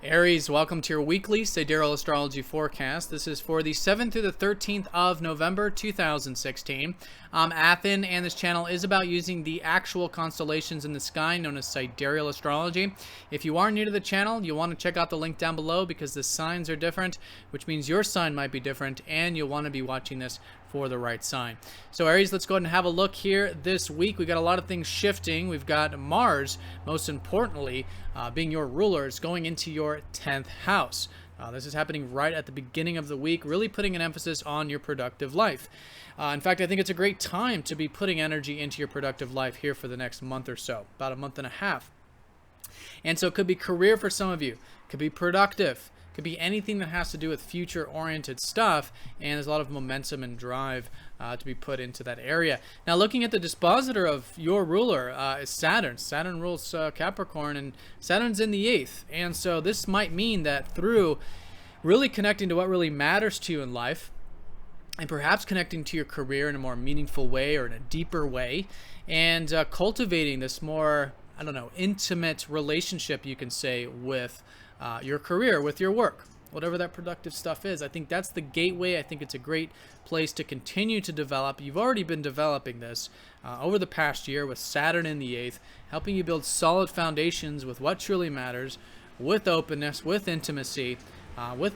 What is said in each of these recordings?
Aries, welcome to your weekly Sidereal Astrology forecast. This is for the 7th through the 13th of November 2016. I'm Athen, and this channel is about using the actual constellations in the sky known as Sidereal Astrology. If you are new to the channel, you'll want to check out the link down below because the signs are different, which means your sign might be different, and you'll want to be watching this for the right sign. So Aries, let's go ahead and have a look here this week. We've got a lot of things shifting. We've got Mars, most importantly, being your ruler, is going into your 10th house. This is happening right at the beginning of the week, really putting an emphasis on your productive life. In fact, I think it's a great time to be putting energy into your productive life here for the next month or so, about a month and a half. And so it could be career for some of you, could be productive, could be anything that has to do with future-oriented stuff, and there's a lot of momentum and drive to be put into that area. Now, looking at the dispositor of your ruler is Saturn. Saturn rules Capricorn, and Saturn's in the 8th. And so this might mean that through really connecting to what really matters to you in life, and perhaps connecting to your career in a more meaningful way or in a deeper way, and cultivating this more, I don't know, intimate relationship, you can say, with your career, with your work, whatever that productive stuff is. I think that's the gateway. I think it's a great place to continue to develop. You've already been developing this over the past year with Saturn in the 8th, helping you build solid foundations with what truly matters, with openness, with intimacy, with,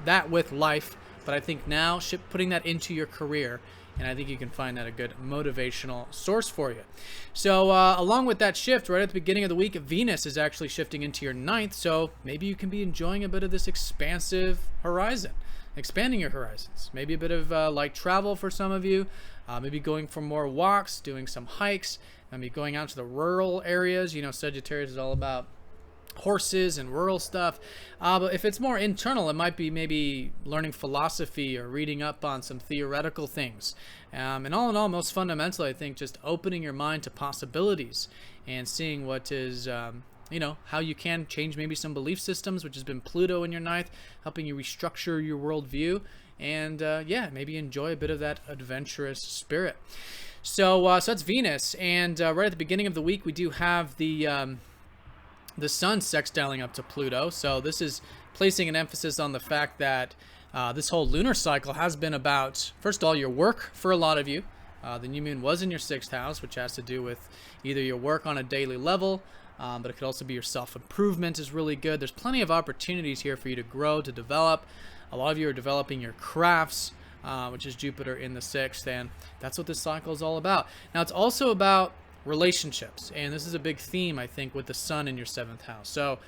that with life. But I think now putting that into your career, and I think you can find that a good motivational source for you. So along with that shift, right at the beginning of the week, Venus is actually shifting into your 9th. So maybe you can be enjoying a bit of this expansive horizon, expanding your horizons. Maybe a bit of light travel for some of you, maybe going for more walks, doing some hikes, maybe going out to the rural areas. Sagittarius is all about horses and rural stuff, but if it's more internal, it might be maybe learning philosophy or reading up on some theoretical things, and all in all, most fundamentally, I think just opening your mind to possibilities and seeing what is how you can change maybe some belief systems, which has been Pluto in your 9th, helping you restructure your worldview, and maybe enjoy a bit of that adventurous spirit. So that's Venus, and right at the beginning of the week, we do have the sun sextiling up to Pluto. So this is placing an emphasis on the fact that this whole lunar cycle has been about, first of all, your work for a lot of you. The new moon was in your 6th house, which has to do with either your work on a daily level, but it could also be your self-improvement is really good. There's plenty of opportunities here for you to grow, to develop. A lot of you are developing your crafts, which is Jupiter in the 6th, and that's what this cycle is all about. Now, it's also about relationships, and this is a big theme, I think, with the sun in your 7th house. So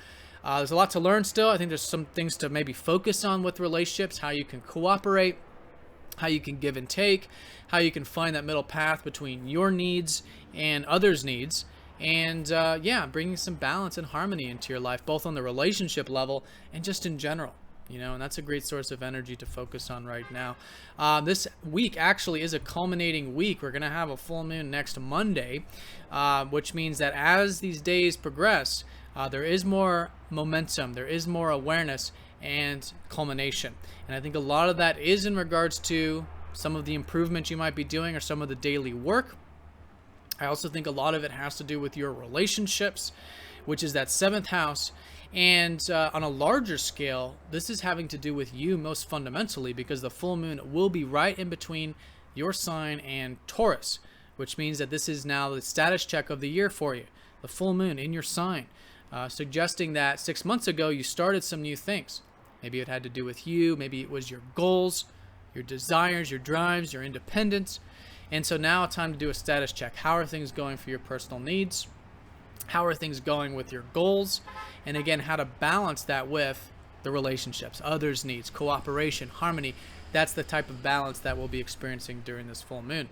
there's a lot to learn still. I think there's some things to maybe focus on with relationships, how you can cooperate, how you can give and take, how you can find that middle path between your needs and others' needs, and bringing some balance and harmony into your life, both on the relationship level and just in general. And that's a great source of energy to focus on right now. This week actually is a culminating week. We're going to have a full moon next Monday, which means that as these days progress, there is more momentum, there is more awareness and culmination. And I think a lot of that is in regards to some of the improvements you might be doing or some of the daily work. I also think a lot of it has to do with your relationships, which is that 7th house. And on a larger scale, this is having to do with you most fundamentally, because the full moon will be right in between your sign and Taurus, which means that this is now the status check of the year for you. The full moon in your sign, suggesting that 6 months ago you started some new things. Maybe it had to do with you. Maybe it was your goals, your desires, your drives, your independence. And so now it's time to do a status check. How are things going for your personal needs? How are things going with your goals? And again, how to balance that with the relationships, others' needs, cooperation, harmony. That's the type of balance that we'll be experiencing during this full moon.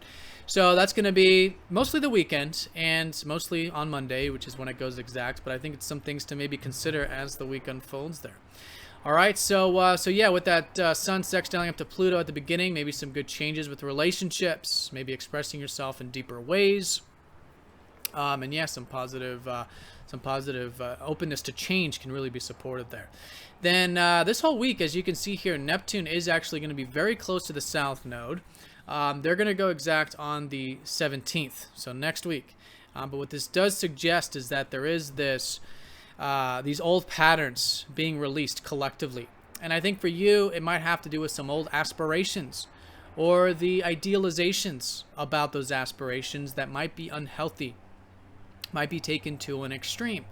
So that's going to be mostly the weekend and mostly on Monday, which is when it goes exact. But I think it's some things to maybe consider as the week unfolds there. All right, so with that sun sextiling up to Pluto at the beginning, maybe some good changes with relationships, maybe expressing yourself in deeper ways. Some positive openness to change can really be supported there. Then this whole week, as you can see here, Neptune is actually going to be very close to the South Node. They're going to go exact on the 17th, so next week. But what this does suggest is that there is this these old patterns being released collectively. And I think for you, it might have to do with some old aspirations or the idealizations about those aspirations that might be unhealthy, might be taken to an extreme.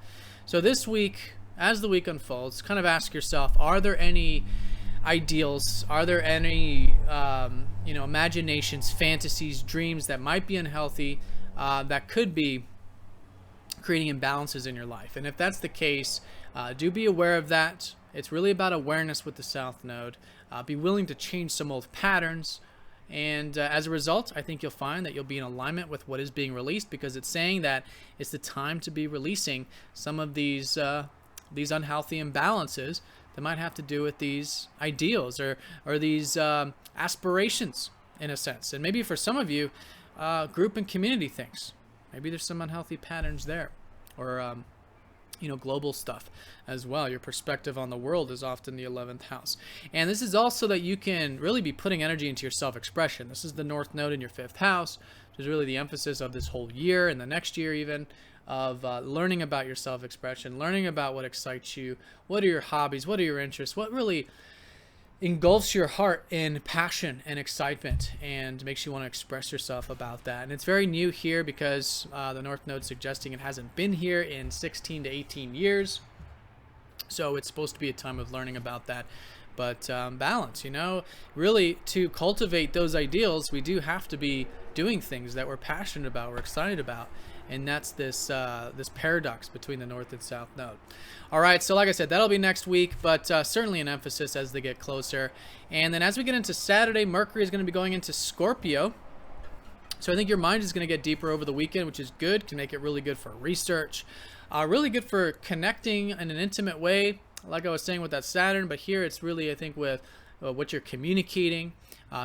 So this week, as the week unfolds, kind of ask yourself, are there any ideals, are there any imaginations, fantasies, dreams that might be unhealthy, that could be creating imbalances in your life? And if that's the case, do be aware of that. It's really about awareness with the South Node. Be willing to change some old patterns, and as a result, I think you'll find that you'll be in alignment with what is being released, because it's saying that it's the time to be releasing some of these unhealthy imbalances that might have to do with these ideals or these aspirations, in a sense. And maybe for some of you, group and community things. Maybe there's some unhealthy patterns there, or global stuff as well. Your perspective on the world is often the 11th house. And this is also that you can really be putting energy into your self-expression. This is the North Node in your 5th house, which is really the emphasis of this whole year and the next year even, of learning about your self-expression, learning about what excites you, what are your hobbies, what are your interests, what really engulfs your heart in passion and excitement and makes you want to express yourself about that. And it's very new here because the North Node suggesting it hasn't been here in 16 to 18 years. So it's supposed to be a time of learning about that. But balance, really to cultivate those ideals, we do have to be doing things that we're passionate about, we're excited about. And that's this paradox between the North and South Node. All right, so like I said, that'll be next week, but certainly an emphasis as they get closer. And then as we get into Saturday, Mercury is going to be going into Scorpio. So I think your mind is going to get deeper over the weekend, which is good, can make it really good for research, really good for connecting in an intimate way, like I was saying with that Saturn. But here it's really, I think, with what you're communicating,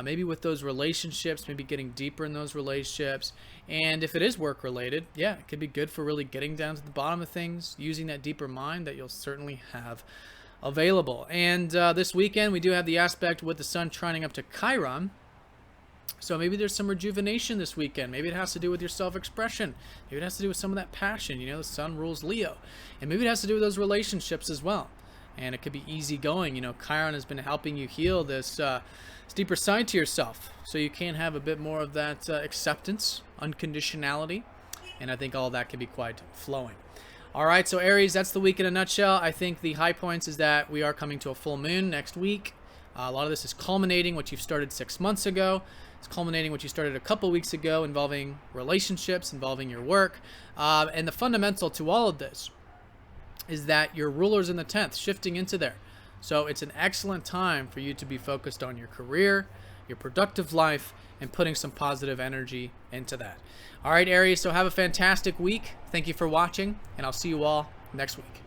maybe with those relationships, maybe getting deeper in those relationships. And if it is work related, yeah, it could be good for really getting down to the bottom of things, using that deeper mind that you'll certainly have available. And this weekend we do have the aspect with the sun trining up to Chiron. So maybe there's some rejuvenation this weekend. Maybe it has to do with your self-expression. Maybe it has to do with some of that passion. The sun rules Leo. And maybe it has to do with those relationships as well. And it could be easygoing. Chiron has been helping you heal this deeper side to yourself, so you can have a bit more of that acceptance, unconditionality, and I think all that can be quite flowing. All right, so Aries, that's the week in a nutshell. I think the high points is that we are coming to a full moon next week. A lot of this is culminating what you've started 6 months ago. It's culminating what you started a couple weeks ago, involving relationships, involving your work, and the fundamental to all of this is that your ruler's in the 10th, shifting into there. So it's an excellent time for you to be focused on your career, your productive life, and putting some positive energy into that. All right, Aries, so have a fantastic week. Thank you for watching, and I'll see you all next week.